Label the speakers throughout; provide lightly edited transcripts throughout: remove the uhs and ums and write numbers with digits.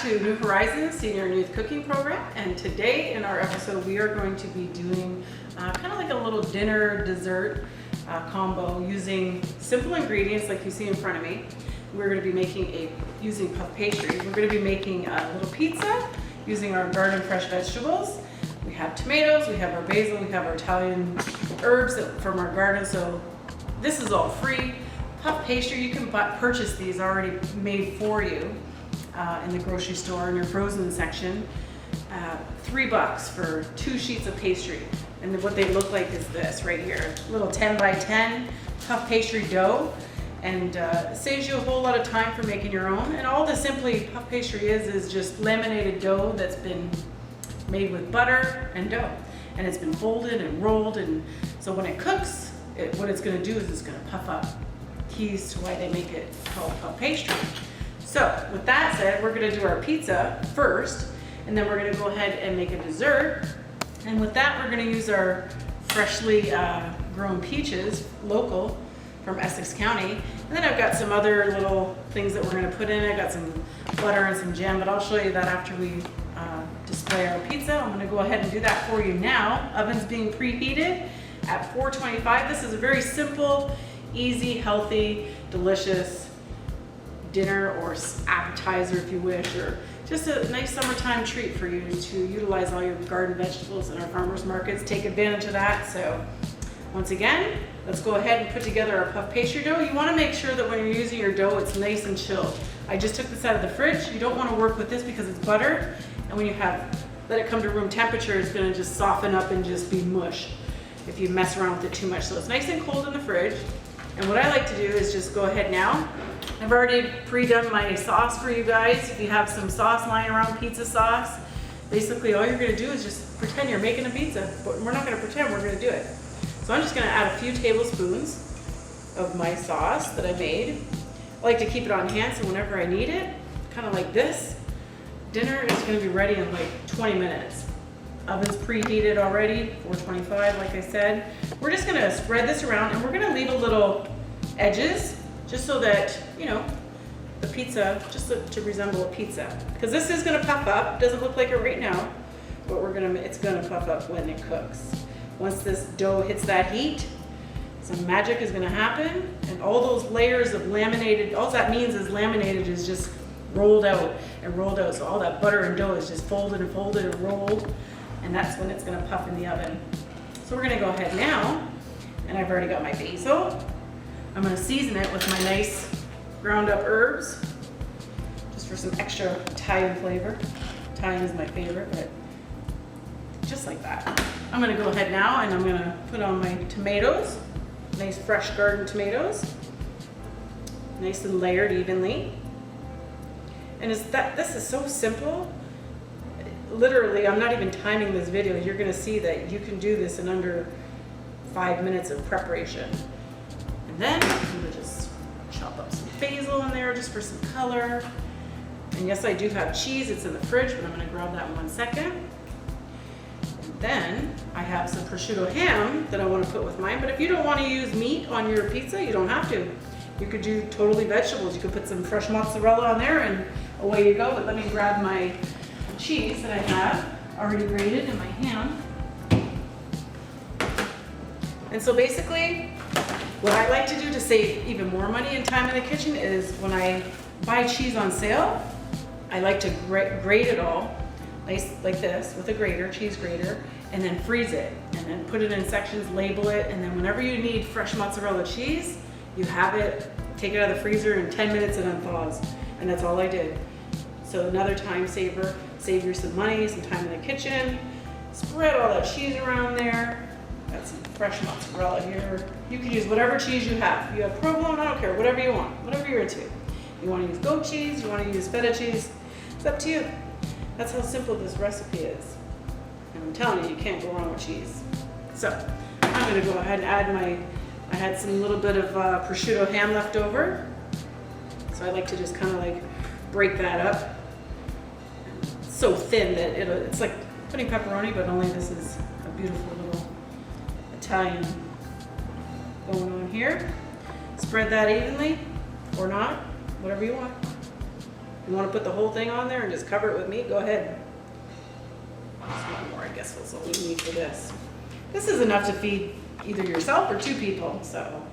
Speaker 1: to New Horizons Senior and Youth Cooking Program, and today in our episode we are going to be doing kind of like a little dinner dessert combo using simple ingredients like you see in front of me. We're going to be making using puff pastry. We're going to be making a little pizza using our garden fresh vegetables. We have tomatoes, we have our basil, we have our Italian herbs from our garden, so this is all free. Puff pastry, you can purchase these already made for you in the grocery store in your frozen section. $3 for 2 sheets of pastry. And what they look like is this right here. Little 10 by 10 puff pastry dough. And it saves you a whole lot of time for making your own. And all this simply puff pastry is just laminated dough that's been made with butter and dough. And it's been folded and rolled, and so when it cooks, what it's gonna do is it's gonna puff up. Keys to why they make it called puff pastry. So with that said, we're gonna do our pizza first, and then we're gonna go ahead and make a dessert. And with that, we're gonna use our freshly grown peaches, local, from Essex County. And then I've got some other little things that we're gonna put in. I've got some butter and some jam, but I'll show you that after we display our pizza. I'm gonna go ahead and do that for you now. Oven's being preheated at 425. This is a very simple, easy, healthy, delicious dinner or appetizer if you wish, or just a nice summertime treat for you to utilize all your garden vegetables in our farmers markets. Take advantage of that. So once again, let's go ahead and put together our puff pastry dough. You want to make sure that when you're using your dough, it's nice and chilled. I just took this out of the fridge. You don't want to work with this because it's butter, and when you let it come to room temperature, it's going to just soften up and just be mush if you mess around with it too much. So it's nice and cold in the fridge. And what I like to do is just go ahead now. I've already pre-done my sauce for you guys. If you have some sauce lying around, pizza sauce, basically all you're gonna do is just pretend you're making a pizza. But we're not gonna pretend, we're gonna do it. So I'm just gonna add a few tablespoons of my sauce that I made. I like to keep it on hand so whenever I need it, kind of like this, dinner is gonna be ready in like 20 minutes. Oven's preheated already, 425 like I said. We're just gonna spread this around, and we're gonna leave a little edges just so that, you know, the pizza, just to resemble a pizza. Because this is gonna puff up, doesn't look like it right now, but it's gonna puff up when it cooks. Once this dough hits that heat, some magic is gonna happen, and all those layers of laminated, all that means is laminated is just rolled out and rolled out. So all that butter and dough is just folded and folded and rolled, and that's when it's gonna puff in the oven. So we're gonna go ahead now, and I've already got my basil. I'm gonna season it with my nice ground up herbs, just for some extra Italian flavor. Italian is my favorite, but just like that. I'm gonna go ahead now, and I'm gonna put on my tomatoes, nice fresh garden tomatoes, nice and layered evenly. And this is so simple. Literally, I'm not even timing this video. You're gonna see that you can do this in under 5 minutes of preparation. And then I'm gonna just chop up some basil in there just for some color. And yes, I do have cheese. It's in the fridge, but I'm gonna grab that in 1 second. And then I have some prosciutto ham that I wanna put with mine. But if you don't wanna use meat on your pizza, you don't have to. You could do totally vegetables. You could put some fresh mozzarella on there, and away you go. But let me grab my cheese that I have already grated in my ham. And so basically, what I like to do to save even more money and time in the kitchen is when I buy cheese on sale, I like to grate it all, nice like this, with a grater, cheese grater, and then freeze it, and then put it in sections, label it, and then whenever you need fresh mozzarella cheese, you have it, take it out of the freezer, in 10 minutes it unthaws. And that's all I did. So another time saver, save you some money, some time in the kitchen. Spread all that cheese around there. Got some fresh mozzarella here. You can use whatever cheese you have. You have provolone, I don't care, whatever you want, whatever you're into. You want to use goat cheese, you want to use feta cheese, it's up to you. That's how simple this recipe is. And I'm telling you, you can't go wrong with cheese. So I'm gonna go ahead and add I had some little bit of prosciutto ham left over. So I like to just kind of like break that up. It's so thin that it's like putting pepperoni, but only this is a beautiful little Italian going on here. Spread that evenly, or not, whatever you want. You want to put the whole thing on there and just cover it with meat, go ahead. Just one more, I guess that's what we need for this. This is enough to feed either yourself or 2 people, so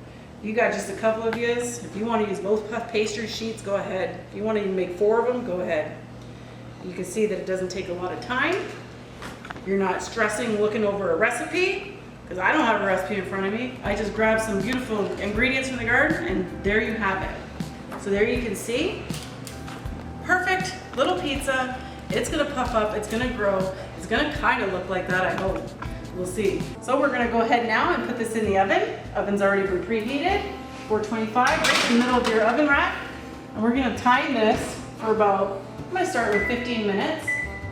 Speaker 1: you got just a couple of yous. If you want to use both puff pastry sheets, go ahead. If you want to even make 4 of them, go ahead. You can see that it doesn't take a lot of time. You're not stressing looking over a recipe, because I don't have a recipe in front of me. I just grabbed some beautiful ingredients from the garden, and there you have it. So there you can see, perfect little pizza. It's gonna puff up, it's gonna grow. It's gonna kind of look like that, I hope. We'll see. So we're gonna go ahead now and put this in the oven. Oven's already been preheated, 425, right in the middle of your oven rack. And we're gonna time this for about, I'm gonna start with 15 minutes.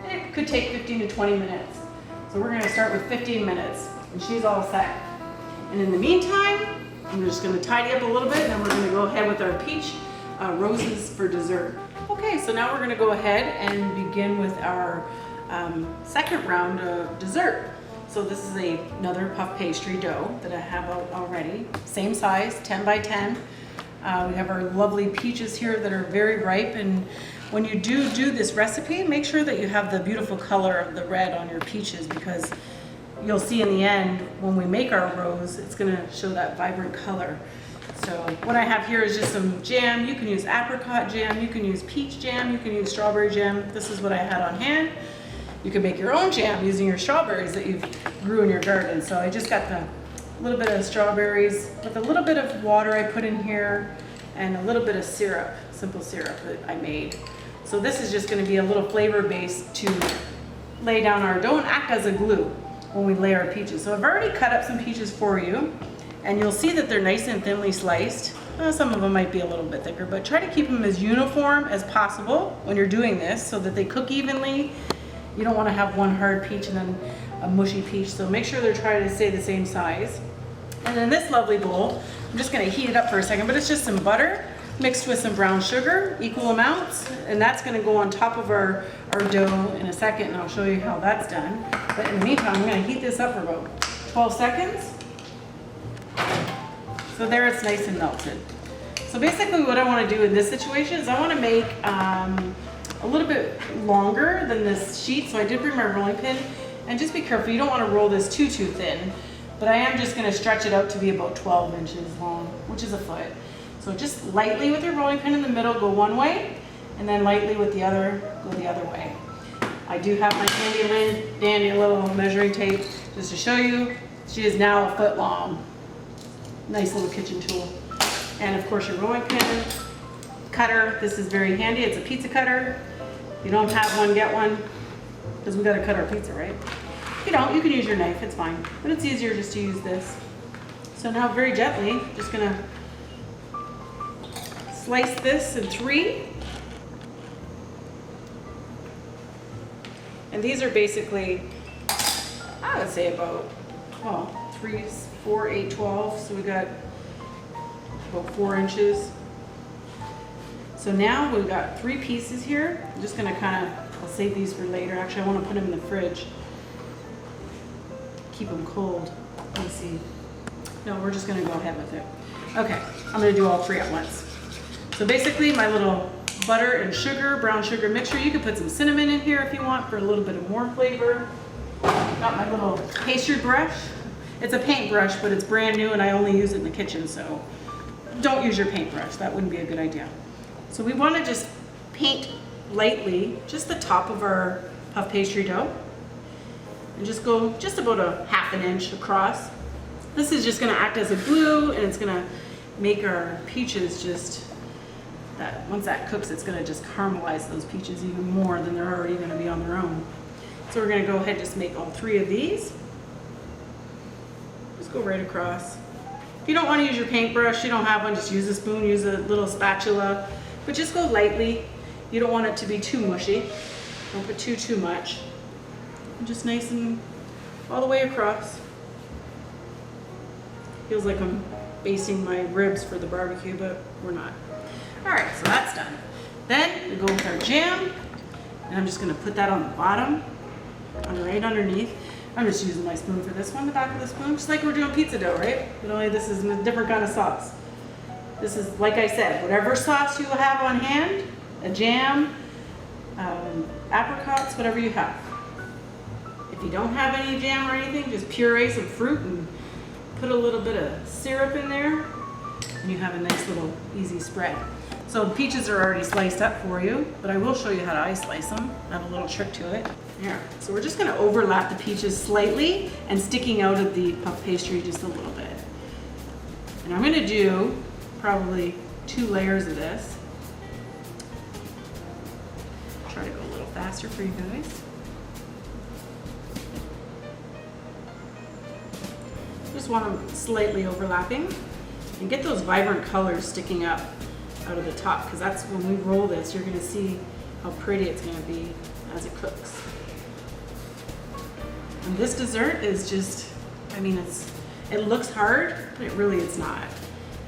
Speaker 1: It could take 15 to 20 minutes. So we're gonna start with 15 minutes, and she's all set. And in the meantime, I'm just gonna tidy up a little bit, and then we're gonna go ahead with our peach roses for dessert. Okay, so now we're gonna go ahead and begin with our second round of dessert. So this is another puff pastry dough that I have out already. Same size, 10 by 10. We have our lovely peaches here that are very ripe, and when you do this recipe, make sure that you have the beautiful color of the red on your peaches, because you'll see in the end when we make our rose, it's gonna show that vibrant color. So what I have here is just some jam. You can use apricot jam, you can use peach jam, you can use strawberry jam. This is what I had on hand. You can make your own jam using your strawberries that you've grew in your garden. So I just got the little bit of strawberries with a little bit of water I put in here and a little bit of syrup, simple syrup that I made. So this is just gonna be a little flavor base to lay down our dough and act as a glue when we lay our peaches. So I've already cut up some peaches for you, and you'll see that they're nice and thinly sliced. Some of them might be a little bit thicker, but try to keep them as uniform as possible when you're doing this so that they cook evenly. You don't wanna have one hard peach and then a mushy peach, so make sure they're trying to stay the same size. And in this lovely bowl, I'm just gonna heat it up for a second, but it's just some butter mixed with some brown sugar, equal amounts, and that's gonna go on top of our dough in a second, and I'll show you how that's done. But in the meantime, I'm gonna heat this up for about 12 seconds. So there, it's nice and melted. So basically what I wanna do in this situation is I wanna make a little bit longer than this sheet. So I did bring my rolling pin, and just be careful, you don't wanna roll this too thin, but I am just gonna stretch it out to be about 12 inches long, which is a foot. So just lightly with your rolling pin in the middle, go one way, and then lightly with the other, go the other way. I do have my handy dandy little measuring tape just to show you. She is now a foot long. Nice little kitchen tool. And of course your rolling pin, cutter, this is very handy. It's a pizza cutter. If you don't have one, get one, because we gotta cut our pizza, right? If you don't, you can use your knife, it's fine. But it's easier just to use this. So now very gently, just gonna slice this in 3. And these are basically, I would say about, well, 3, 4, 8, 12. So we got about 4 inches. So now we've got 3 pieces here. I'm just gonna I'll save these for later. Actually, I wanna put them in the fridge. Keep them cold. Let me see. No, we're just gonna go ahead with it. Okay, I'm gonna do all 3 at once. So basically my little butter and sugar, brown sugar mixture. You could put some cinnamon in here if you want for a little bit of more flavor. Got my little pastry brush. It's a paint brush, but it's brand new and I only use it in the kitchen, so don't use your paintbrush. That wouldn't be a good idea. So we want to just paint lightly just the top of our puff pastry dough and just go just about a ½ inch across. This is just going to act as a glue, and it's going to make our peaches just that once that cooks, it's going to just caramelize those peaches even more than they're already going to be on their own. So we're going to go ahead and just make all 3 of these. Just go right across. If you don't want to use your paintbrush, you don't have one, just use a spoon, use a little spatula, but just go lightly. You don't want it to be too mushy. Don't put too much. And just nice and all the way across. Feels like I'm basting my ribs for the barbecue, but we're not. All right, so that's done. Then we go with our jam, and I'm just gonna put that on the bottom, right underneath. I'm just using my spoon for this one, the back of the spoon, just like we're doing pizza dough, right? But only this is a different kind of sauce. This is, like I said, whatever sauce you have on hand, a jam, apricots, whatever you have. If you don't have any jam or anything, just puree some fruit and put a little bit of syrup in there, and you have a nice little easy spread. So the peaches are already sliced up for you, but I will show you how to ice slice them. I have a little trick to it. Here, so we're just gonna overlap the peaches slightly and sticking out of the puff pastry just a little bit. And I'm gonna do probably 2 layers of this. Try to go a little faster for you guys. Just want them slightly overlapping and get those vibrant colors sticking up out of the top, because that's when we roll this, you're gonna see how pretty it's gonna be as it cooks. And this dessert is just, I mean, it looks hard, but it's not.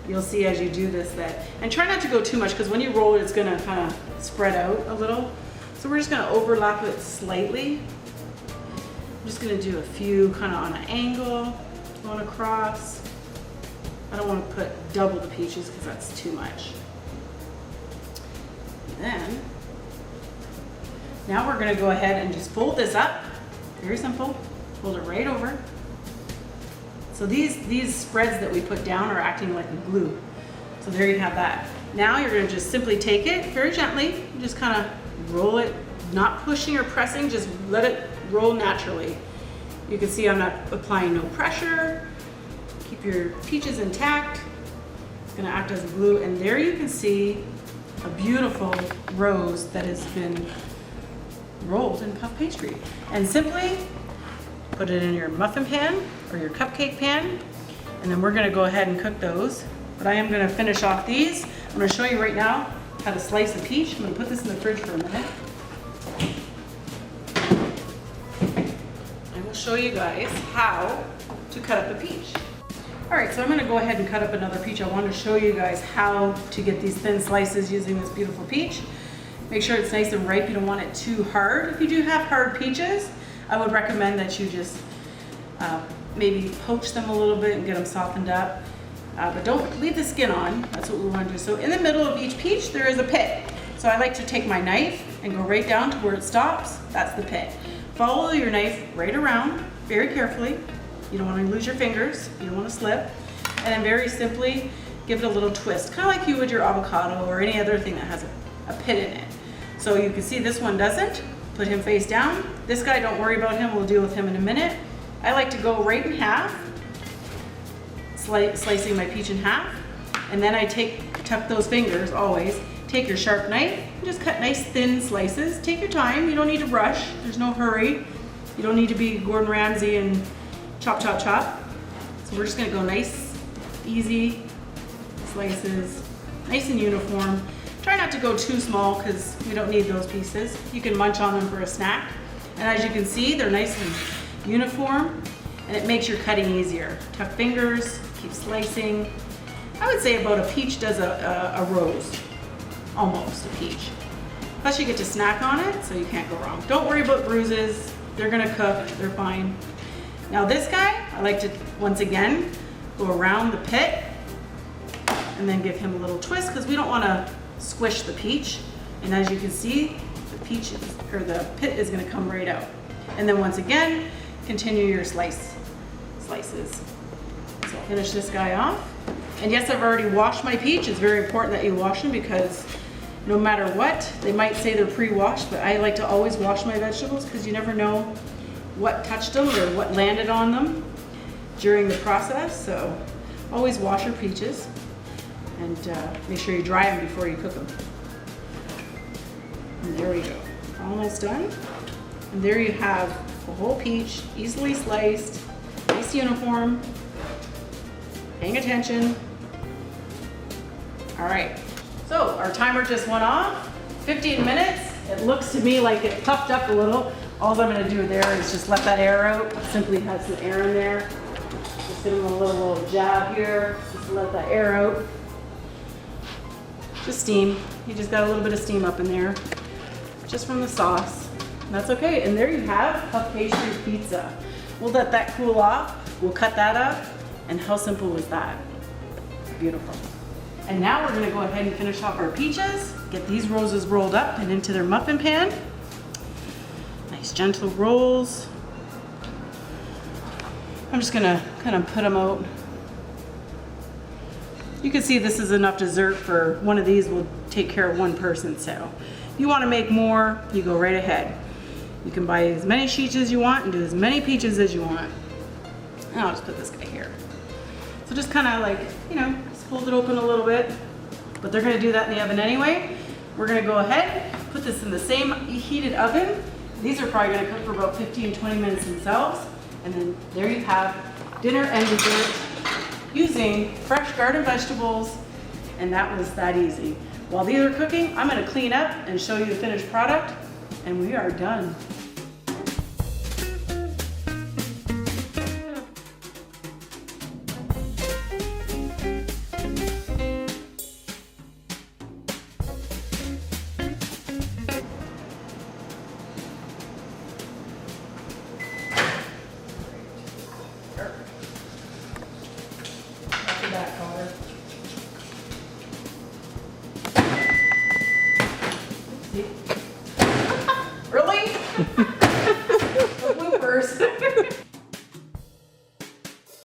Speaker 1: You'll see as you do this and try not to go too much, because when you roll it, it's gonna kind of spread out a little. So we're just gonna overlap it slightly. I'm just gonna do a few kind of on an angle, going across. I don't want to put double the peaches because that's too much. Then, now we're gonna go ahead and just fold this up. Very simple. Fold it right over. So these spreads that we put down are acting like a glue. So there you have that. Now you're gonna just simply take it very gently, just kind of roll it, not pushing or pressing, just let it roll naturally. You can see I'm not applying no pressure. Keep your peaches intact. It's gonna act as a glue, and there you can see a beautiful rose that has been rolled in puff pastry. And simply put it in your muffin pan or your cupcake pan, and then we're gonna go ahead and cook those. But I am gonna finish off these. I'm gonna show you right now how to slice a peach. I'm gonna put this in the fridge for a minute. I will show you guys how to cut up a peach. All right, so I'm gonna go ahead and cut up another peach. I want to show you guys how to get these thin slices using this beautiful peach. Make sure it's nice and ripe. You don't want it too hard. If you do have hard peaches, I would recommend that you just maybe poach them a little bit and get them softened up. But don't leave the skin on. That's what we want to do. So in the middle of each peach, there is a pit. So I like to take my knife and go right down to where it stops. That's the pit. Follow your knife right around very carefully. You don't want to lose your fingers. You don't want to slip. And then very simply give it a little twist, kind of like you would your avocado or any other thing that has a pit in it. So you can see this one doesn't. Put him face down. This guy, don't worry about him. We'll deal with him in a minute. I like to go right in half, slicing my peach in half. And then I tuck those fingers always. Take your sharp knife and just cut nice thin slices. Take your time. You don't need to rush. There's no hurry. You don't need to be Gordon Ramsay and chop, chop, chop. So we're just gonna go nice, easy slices, nice and uniform. Try not to go too small because we don't need those pieces. You can munch on them for a snack. And as you can see, they're nice and uniform, and it makes your cutting easier. Tuck fingers, keep slicing. I would say about a peach does a rose, almost a peach. Plus you get to snack on it, so you can't go wrong. Don't worry about bruises. They're gonna cook, they're fine. Now this guy, I like to, once again, go around the pit and then give him a little twist because we don't want to squish the peach. And as you can see, the pit is going to come right out. And then once again, continue your slices. So I'll finish this guy off. And yes, I've already washed my peach. It's very important that you wash them because no matter what, they might say they're pre-washed, but I like to always wash my vegetables because you never know what touched them or what landed on them during the process. So always wash your peaches and make sure you dry them before you cook them. And there we go, almost done. And there you have a whole peach, easily sliced, nice uniform, paying attention. All right, so our timer just went off, 15 minutes. It looks to me like it puffed up a little. All I'm gonna do there is just let that air out. Simply have some air in there. Just give them a little jab here, just let that air out. Just steam. You just got a little bit of steam up in there, just from the sauce. And that's okay. And there you have puff pastry pizza. We'll let that cool off. We'll cut that up. And how simple was that? Beautiful. And now we're gonna go ahead and finish off our peaches. Get these roses rolled up and into their muffin pan. Nice gentle rolls. I'm just gonna kind of put them out. You can see this is enough dessert for one of these will take care of one person. So if you want to make more, you go right ahead. You can buy as many sheets as you want and do as many peaches as you want. And I'll just put this guy here. So just kind of like, you know, just fold it open a little bit, but they're gonna do that in the oven anyway. We're gonna go ahead, put this in the same heated oven. These are probably gonna cook for about 15-20 minutes themselves. And then there you have dinner and dessert using fresh garden vegetables, and that was that easy. While these are cooking, I'm gonna clean up and show you the finished product, and we are done.